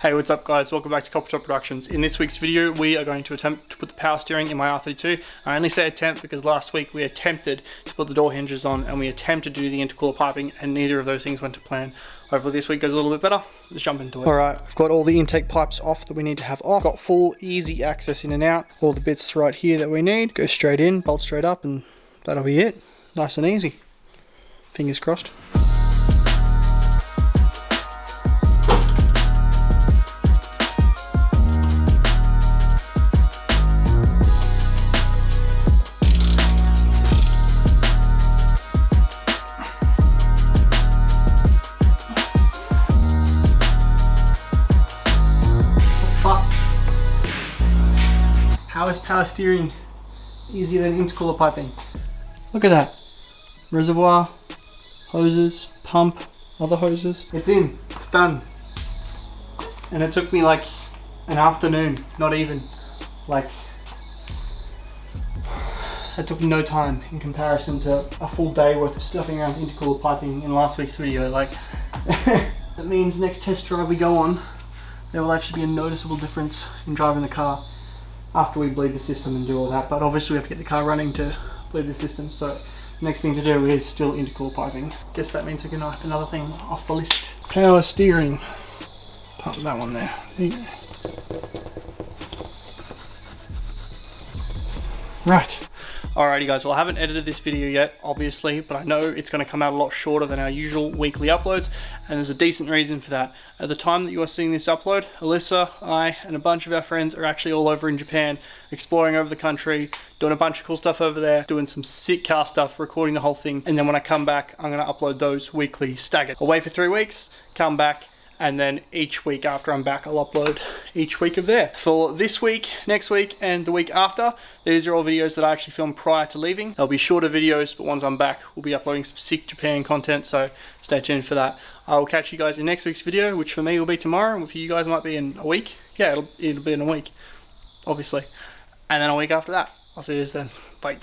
Hey, what's up guys? Welcome back to Coppertop Productions. In this week's video, we are going to attempt to put the power steering in my R32. I only say attempt because last week we attempted to put the door hinges on and we attempted to do the intercooler piping and neither of those things went to plan. Hopefully this week goes a little bit better. Let's jump into it. Alright, I've got all the intake pipes off that we need to have off. Got full easy access in and out. All the bits right here that we need. Go straight in, bolt straight up, and that'll be it. Nice and easy. Fingers crossed. How is power steering easier than intercooler piping? Look at that. Reservoir, hoses, pump, other hoses. It's in, it's done. And it took me like an afternoon, not even. Like, it took no time in comparison to a full day worth of stuffing around intercooler piping in last week's video. Like, that means next test drive we go on, there will actually be a noticeable difference in driving the car after we bleed the system and do all that, but obviously we have to get the car running to bleed the system, so the next thing to do is still intercooler piping. Guess that means we can knock another thing off the list. Power steering. Pump that one there. Right. Alrighty guys, well I haven't edited this video yet, obviously, but I know it's going to come out a lot shorter than our usual weekly uploads, and there's a decent reason for that. At the time that you are seeing this upload, Alyssa, I, and a bunch of our friends are actually all over in Japan, exploring over the country, doing a bunch of cool stuff over there, doing some sick car stuff, recording the whole thing, and then when I come back, I'm going to upload those weekly staggered. I'll wait for 3 weeks, come back, and then each week after I'm back, I'll upload each week of there. For this week, next week, and the week after, these are all videos that I actually filmed prior to leaving. They'll be shorter videos, but once I'm back, we'll be uploading some sick Japan content, so stay tuned for that. I will catch you guys in next week's video, which for me will be tomorrow, and for you guys might be in a week. Yeah, it'll be in a week, obviously. And then a week after that. I'll see you then. Bye.